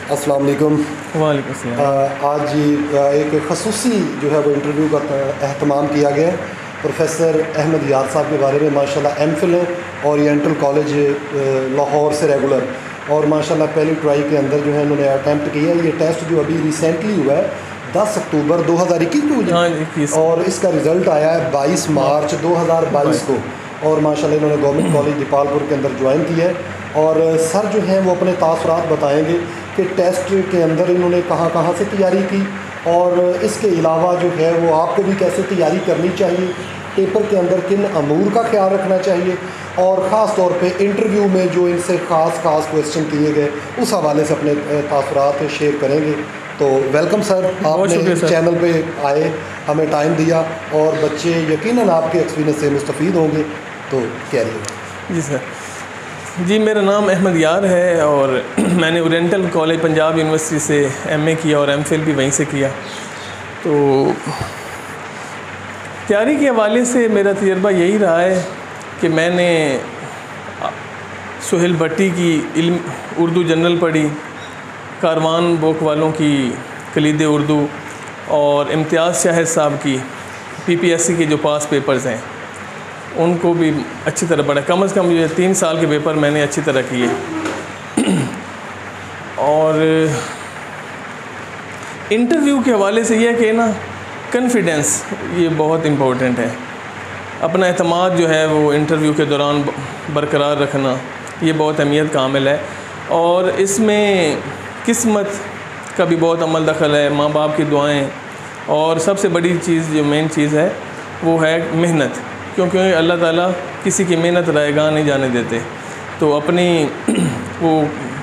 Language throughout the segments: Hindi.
अस्सलाम वालेकुम। वालेकुम सलाम। आज जी एक खसूसी जो है वो इंटरव्यू का अहतमाम किया गया है। प्रोफेसर अहमद यार साहब के बारे में माशाल्लाह एमफिल हैं, ओरिएंटल कॉलेज लाहौर से रेगुलर, और माशाल्लाह पहली ट्राई के अंदर जो है उन्होंने अटैम्प्ट किया। ये टेस्ट जो अभी रिसेंटली हुआ है 10 अक्टूबर 2021 को, हाँ 21, और इसका रिज़ल्ट आया है 22 मार्च 2022 को। और माशाल्लाह इन्होंने गवर्नमेंट कॉलेज दीपालपुर के अंदर ज्वाइन किया है। और सर जो हैं वो अपने तासुरात बताएंगे कि टेस्ट के अंदर इन्होंने कहाँ कहाँ से तैयारी की, और इसके अलावा जो है वो आपको भी कैसे तैयारी करनी चाहिए, पेपर के अंदर किन अमूर का ख्याल रखना चाहिए, और ख़ास तौर पे इंटरव्यू में जो इनसे ख़ास क्वेश्चन किए गए उस हवाले से अपने तासुरात शेयर करेंगे। तो वेलकम सर, आपने चैनल पे आए, हमें टाइम दिया, और बच्चे यकीनन आपके एक्सपीरियंस से मुस्तफ़ीद होंगे। तो क्या रही? जी सर। जी मेरा नाम अहमद यार है और मैंने ओरिएंटल कॉलेज पंजाब यूनिवर्सिटी से एमए किया और एमफिल भी वहीं से किया। तो तैयारी के हवाले से मेरा तजर्बा यही रहा है कि मैंने सुहेल भट्टी की इल्म उर्दू जनरल पढ़ी, कारवान बुक वालों की कलीद उर्दू, और इम्तियाज़ शाहिद साहब की पीपीएससी के जो पास पेपर्स हैं उनको भी अच्छी तरह पढ़ा। कम से कम ये 3 साल के पेपर मैंने अच्छी तरह किए। और इंटरव्यू के हवाले से यह कि ना कॉन्फिडेंस ये बहुत इम्पोर्टेंट है। अपना एतमाद जो है वो इंटरव्यू के दौरान बरकरार रखना ये बहुत अहमियत का आमिल है। और इसमें किस्मत का भी बहुत अमल दखल है, माँ बाप की दुआएं, और सबसे बड़ी चीज़ जो मेन चीज़ है वो है मेहनत, क्योंकि अल्लाह ताला किसी की मेहनत रायगां नहीं जाने देते। तो अपनी वो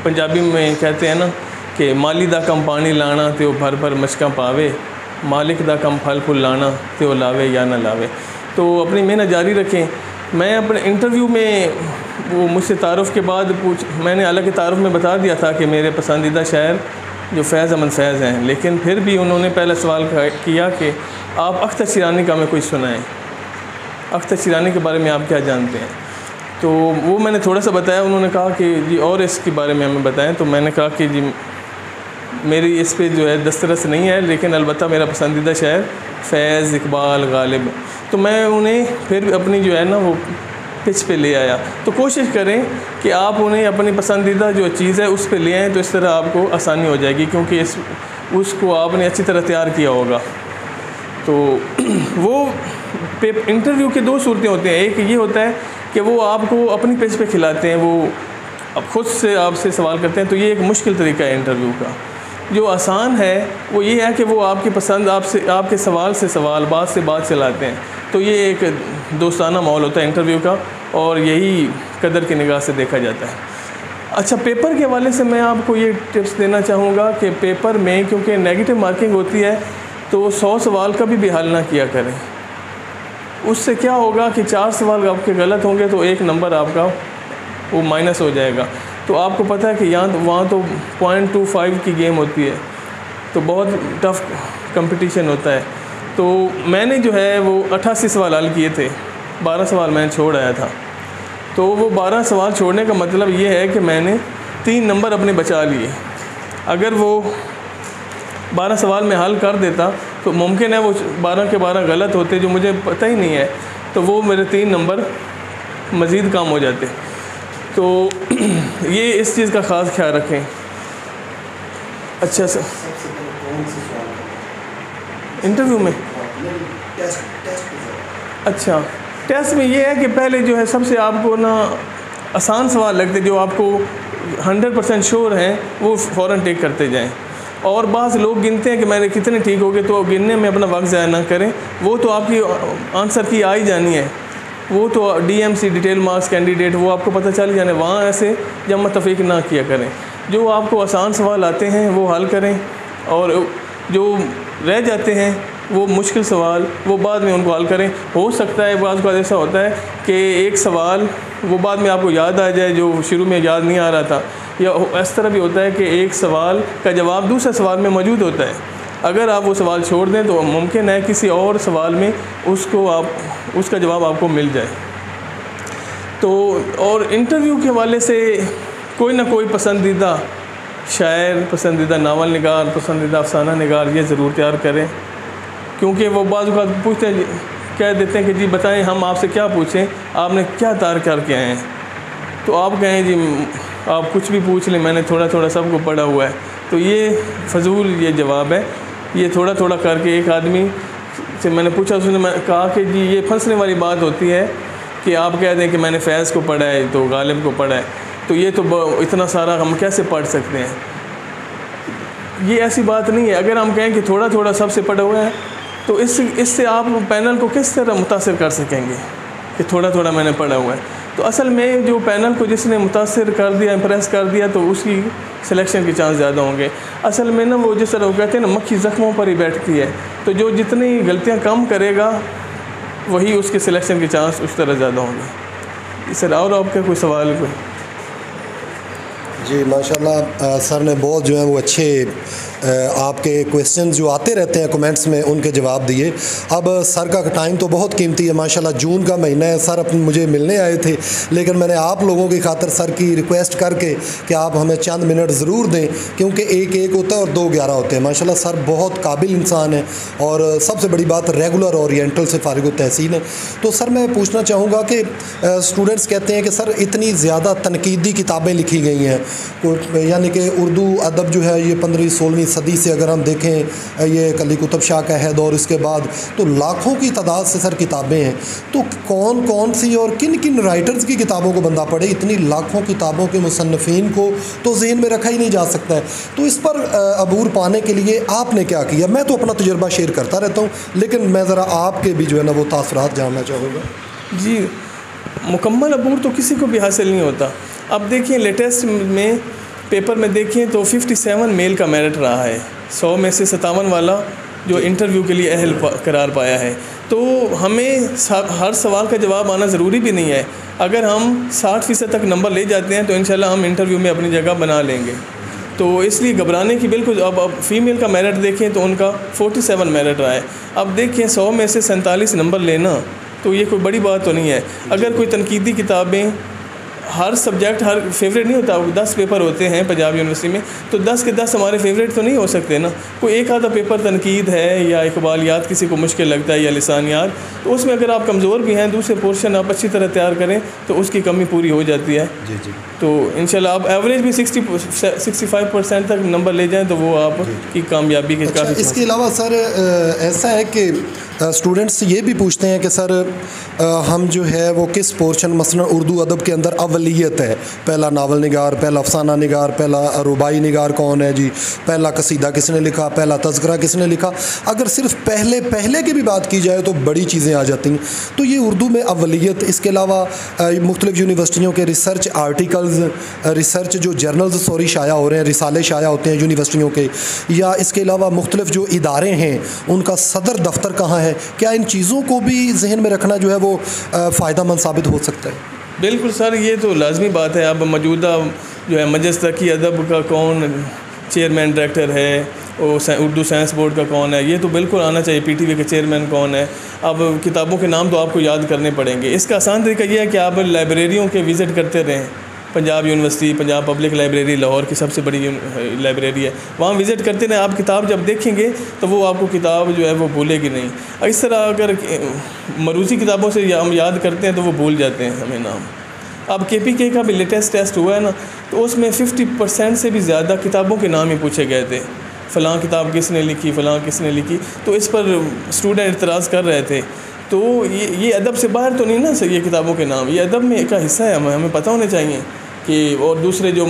पंजाबी में कहते हैं ना कि माली दा कम पानी लाना तो भर भर मशकां पावे, मालिक दा कम फल फूल लाना तो लावे या ना लावे। तो अपनी मेहनत जारी रखें। मैं अपने इंटरव्यू में वो मुझसे तारुफ़ के बाद मैंने हालांकि तारुफ़ में बता दिया था कि मेरे पसंदीदा शायर जो फैज़ अहमद फैज़ हैं, लेकिन फिर भी उन्होंने पहला सवाल किया कि आप अख्तर शिरानी का हमें कुछ सुनाएं, अख्तर शिरानी के बारे में आप क्या जानते हैं। तो वो मैंने थोड़ा सा बताया। उन्होंने कहा कि जी और इसके बारे में हमें बताएं। तो मैंने कहा कि जी मेरी इस पे जो है दस्तरस नहीं है, लेकिन अलबत्ता मेरा पसंदीदा शायर फैज़, इकबाल, गालिब। तो मैं उन्हें फिर अपनी जो है ना वो पिच पे ले आया। तो कोशिश करें कि आप उन्हें अपनी पसंदीदा जो चीज़ है उस पे ले आएँ, तो इस तरह आपको आसानी हो जाएगी, क्योंकि उसको आपने अच्छी तरह तैयार किया होगा। तो वो इंटरव्यू की 2 सूरतें होती हैं। एक ये होता है कि वो आपको अपनी पेज पे खिलाते हैं, वो अब खुद से आपसे सवाल करते हैं। तो ये एक मुश्किल तरीका है इंटरव्यू का। जो आसान है वो ये है कि वो आपकी पसंद आपसे आपके सवाल से सवाल, बात से बात चलाते हैं। तो ये एक दोस्ताना माहौल होता है इंटरव्यू का, और यही कदर की निगाह से देखा जाता है। अच्छा, पेपर के हवाले से मैं आपको ये टिप्स देना चाहूँगा कि पेपर में क्योंकि नेगेटिव मार्किंग होती है, तो 100 सवाल का भी हल ना किया करें। उससे क्या होगा कि 4 सवाल आपके गलत होंगे तो 1 नंबर आपका वो माइनस हो जाएगा। तो आपको पता है कि वहाँ तो 0.25 की गेम होती है, तो बहुत टफ कंपटीशन होता है। तो मैंने जो है वो 88 सवाल हल किए थे, 12 सवाल मैंने छोड़ आया था। तो वो 12 सवाल छोड़ने का मतलब ये है कि मैंने 3 नंबर अपने बचा लिए। अगर वो 12 सवाल में हल कर देता तो मुमकिन है वो 12 के 12 गलत होते, जो मुझे पता ही नहीं है, तो वो मेरे 3 नंबर मज़ीद कम हो जाते। तो ये इस चीज़ का ख़ास ख्याल रखें। अच्छा सर, इंटरव्यू में अच्छा टेस्ट में ये है कि पहले जो है सबसे आपको ना आसान सवाल लगते, जो आपको 100% श्योर हैं वो फ़ौरन टेक करते जाएं। और बाज़ लोग गिनते हैं कि मेरे कितने ठीक हो गए, तो गिनने में अपना वक्त ज़ाया ना करें। वो तो आपकी आंसर की आ ही जानी है, वो तो DMC डिटेल मार्क्स कैंडिडेट वो आपको पता चल जाने। वहाँ ऐसे जमा तफरीक ना किया करें। जो आपको आसान सवाल आते हैं वो हल करें, और जो रह जाते हैं वो मुश्किल सवाल वो बाद में उनको हल करें। हो सकता है बाज़ बार ऐसा होता है कि एक सवाल वो बाद में आपको याद आ जाए जो शुरू में याद नहीं आ रहा था, या इस तरह भी होता है कि एक सवाल का जवाब दूसरे सवाल में मौजूद होता है। अगर आप वो सवाल छोड़ दें तो मुमकिन है किसी और सवाल में उसका जवाब आपको मिल जाए। तो और इंटरव्यू के हवाले से कोई ना कोई पसंदीदा शायर, पसंदीदा नावल निगार, पसंदीदा अफसाना निगार ये ज़रूर तैयार करें, क्योंकि वो बाज़ औक़ात पूछते हैं, कह देते हैं कि जी बताएं हम आपसे क्या पूछें, आपने क्या तैयार करके आए हैं। तो आप कहें जी आप कुछ भी पूछ लें, मैंने थोड़ा थोड़ा सबको पढ़ा हुआ है। तो ये फजूल ये जवाब है। ये थोड़ा थोड़ा करके, एक आदमी से मैंने पूछा, उसने कहा कि जी ये फंसने वाली बात होती है कि आप कह दें कि मैंने फैज़ को पढ़ा है तो गालिब को पढ़ा है, तो ये तो इतना सारा हम कैसे पढ़ सकते हैं। ये ऐसी बात नहीं है। अगर हम कहें कि थोड़ा थोड़ा सबसे पढ़ा हुआ है तो इससे आप पैनल को किस तरह मुतासिर कर सकेंगे कि थोड़ा थोड़ा मैंने पढ़ा हुआ है। तो असल में जो पैनल को जिसने मुतासिर कर दिया, इम्प्रेस कर दिया, तो उसकी सिलेक्शन के चांस ज़्यादा होंगे। असल में ना वो जिस तरह वो कहते हैं ना, मक्खी ज़ख्मों पर ही बैठती है, तो जो जितनी गलतियाँ कम करेगा वही उसके सिलेक्शन के चांस उस तरह ज़्यादा होंगे। सर और आपका कोई सवाल? कोई? जी माशाल्लाह सर ने बहुत जो है वो अच्छे आपके क्वेश्चन जो आते रहते हैं कमेंट्स में उनके जवाब दिए। अब सर का टाइम तो बहुत कीमती है माशाल्लाह, जून का महीना है, सर अपने मुझे मिलने आए थे, लेकिन मैंने आप लोगों की खातिर सर की रिक्वेस्ट करके कि आप हमें चंद मिनट ज़रूर दें, क्योंकि एक होता है और 2 11 होते हैं। माशाल्लाह सर बहुत काबिल इंसान है और सबसे बड़ी बात रेगुलर ओरिएंटल से फारिग तहसील है। तो सर मैं पूछना चाहूँगा कि स्टूडेंट्स कहते हैं कि सर इतनी ज़्यादा तनकीदी किताबें लिखी गई हैं, यानी कि उर्दू अदब जो है ये 15वीं-16वीं सदी से अगर हम देखें, ये कली कुतुब शाह का है दौर, इसके बाद तो लाखों की तादाद से सर किताबें हैं। तो कौन कौन सी और किन किन राइटर्स की किताबों को बंदा पढ़े? इतनी लाखों किताबों के मुसन्निफ़ीन को तो ज़हन में रखा ही नहीं जा सकता है। तो इस पर अबूर पाने के लिए आपने क्या किया? मैं तो अपना तजुर्बा शेयर करता रहता हूँ, लेकिन मैं ज़रा आपके भी जो है ना वो तासुरात जानना चाहूँगा। जी, मुकम्मल अबूर तो किसी को भी हासिल नहीं होता। अब देखिए लेटेस्ट में पेपर में देखें तो 57 मेल का मेरिट रहा है, 100 में से 57 वाला जो इंटरव्यू के लिए अहल करार पाया है। तो हमें हर सवाल का जवाब आना ज़रूरी भी नहीं है। अगर हम 60% तक नंबर ले जाते हैं तो इंशाल्लाह हम इंटरव्यू में अपनी जगह बना लेंगे। तो इसलिए घबराने की बिल्कुल, अब फ़ीमेल का मेरिट देखें तो उनका 47 मेरिट रहा है। अब देखें 100 में से 47 नंबर लेना तो ये कोई बड़ी बात तो नहीं है। अगर कोई तनकीदी किताबें, हर सब्जेक्ट हर फेवरेट नहीं होता, 10 पेपर होते हैं पंजाब यूनिवर्सिटी में, तो 10 के 10 हमारे फेवरेट तो नहीं हो सकते ना। कोई एक आधा पेपर तनकीद है या इकबालियात किसी को मुश्किल लगता है या लिसानियात, तो उसमें अगर आप कमज़ोर भी हैं, दूसरे पोर्शन आप अच्छी तरह तैयार करें तो उसकी कमी पूरी हो जाती है। जी जी। तो इंशाल्लाह आप एवरेज भी 65% तक नंबर ले जाएँ तो वो आपकी कामयाबी के काफ़ी। इसके अलावा सर ऐसा है कि स्टूडेंट्स ये भी पूछते हैं कि सर हम जो है वो किस पोर्शन, मसलन उर्दू अदब के अंदर अवलियत है, पहला नावल निगार, पहला अफसाना निगार, पहला रुबाई निगार कौन है जी, पहला कसीदा किसने लिखा, पहला तज़किरा किसने लिखा। अगर सिर्फ पहले की भी बात की जाए तो बड़ी चीज़ें आ जाती हैं। तो ये उर्दू में अवलियत, इसके अलावा मुख्तलिफ़ यूनिवर्सिटियों के रिसर्च आर्टिकल्स, रिसर्च जो जर्नल्स शाया हो रहे हैं, रिसाले शाया होते हैं यूनिवर्सिटियों के, या इसके अलावा मुख्तलिफ़ जो इदारे हैं उनका सदर दफ्तर कहाँ है, क्या इन चीज़ों को भी जहन में रखना जो है वो फ़ायदेमंद साबित हो सकता है? बिल्कुल सर, ये तो लाजमी बात है। अब मौजूदा जो है मजलिस तकी अदब का कौन चेयरमैन डायरेक्टर है, और उर्दू साइंस बोर्ड का कौन है, ये तो बिल्कुल आना चाहिए। PTV के चेयरमैन कौन है। अब किताबों के नाम तो आपको याद करने पड़ेंगे। इसका आसान तरीका ये है कि आप लाइब्रेरियों के विज़िट करते रहें। Punjab university, Punjab public library Lahore की सबसे बड़ी लाइब्रेरी है, वहाँ विज़िट करते रहें। आप किताब जब देखेंगे तो वो आपको किताब जो है वो भूलेगी नहीं। इस तरह अगर मरूज़ी किताबों से हम याद करते हैं तो वो भूल जाते हैं हमें नाम। अब KPK का भी लेटेस्ट टेस्ट हुआ है ना, तो उसमें 50% से भी ज़्यादा किताबों के नाम ही पूछे गए थे। फ़लाँ किताब किसने लिखी, फ़लाँ किसने लिखी। तो इस पर स्टूडेंट इतराज़ कर रहे थे। तो ये अदब से बाहर तो नहीं ना सर, ये किताबों के नाम, ये अदब में का हिस्सा है, हमें पता होने चाहिए कि। और दूसरे जो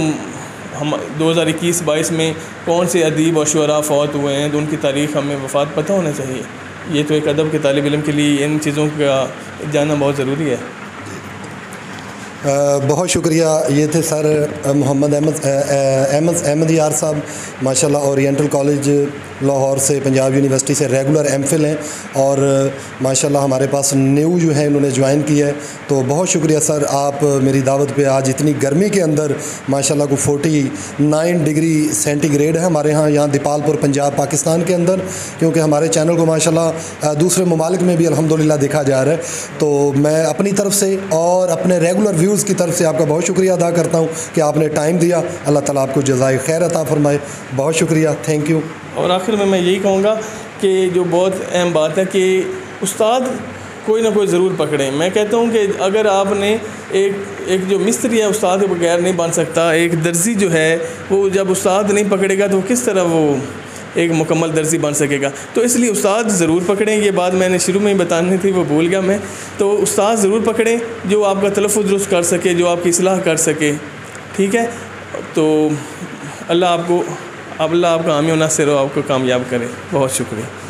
हम 2021-22 में कौन से अदीब और शुअरा फ़ौत हुए हैं तो उनकी तारीख़ हमें वफ़ात पता होना चाहिए। ये तो एक अदब के तालिब इल्म के लिए इन चीज़ों का जानना बहुत ज़रूरी है। बहुत शुक्रिया। ये थे सर मोहम्मद अहमद यार साहब, माशाल्लाह ओरिएंटल कॉलेज लाहौर से, पंजाब यूनिवर्सिटी से रेगुलर MPhil हैं और माशाल्लाह हमारे पास न्यू जो है इन्होंने ज्वाइन किया है। तो बहुत शुक्रिया सर, आप मेरी दावत पे आज इतनी गर्मी के अंदर माशाल्लाह को 49 डिग्री सेंटीग्रेड है हमारे यहाँ दीपालपुर पंजाब पाकिस्तान के अंदर, क्योंकि हमारे चैनल को माशाल्लाह दूसरे ममालिक में भी अल्हम्दुलिल्लाह देखा जा रहा है। तो मैं अपनी तरफ से और अपने रेगुलर न्यूज़ की तरफ से आपका बहुत शुक्रिया अदा करता हूँ कि आपने टाइम दिया। अल्लाह ताला आपको जज़ाए खैर अता फ़रमाए। बहुत शुक्रिया, थैंक यू। और आखिर में मैं यही कहूँगा कि जो बहुत अहम बात है कि उस्ताद कोई ना कोई ज़रूर पकड़ें। मैं कहता हूँ कि अगर आपने एक जो मिस्त्री है उस्ताद के बगैर नहीं बन सकता, एक दर्जी जो है वो जब उस्ताद नहीं पकड़ेगा तो किस तरह वो एक मुकम्मल दर्जी बन सकेगा। तो इसलिए उस्ताद ज़रूर पकड़ें। ये बात मैंने शुरू में ही बतानी थी, वो भूल गया मैं। तो उस्ताद ज़रूर पकड़ें जो आपका तलफ़्फ़ुज़ दुरुस्त कर सके, जो आपकी इस्लाह कर सके, ठीक है। तो अल्लाह आपका हामी नासिर आपको कामयाब करे। बहुत शुक्रिया।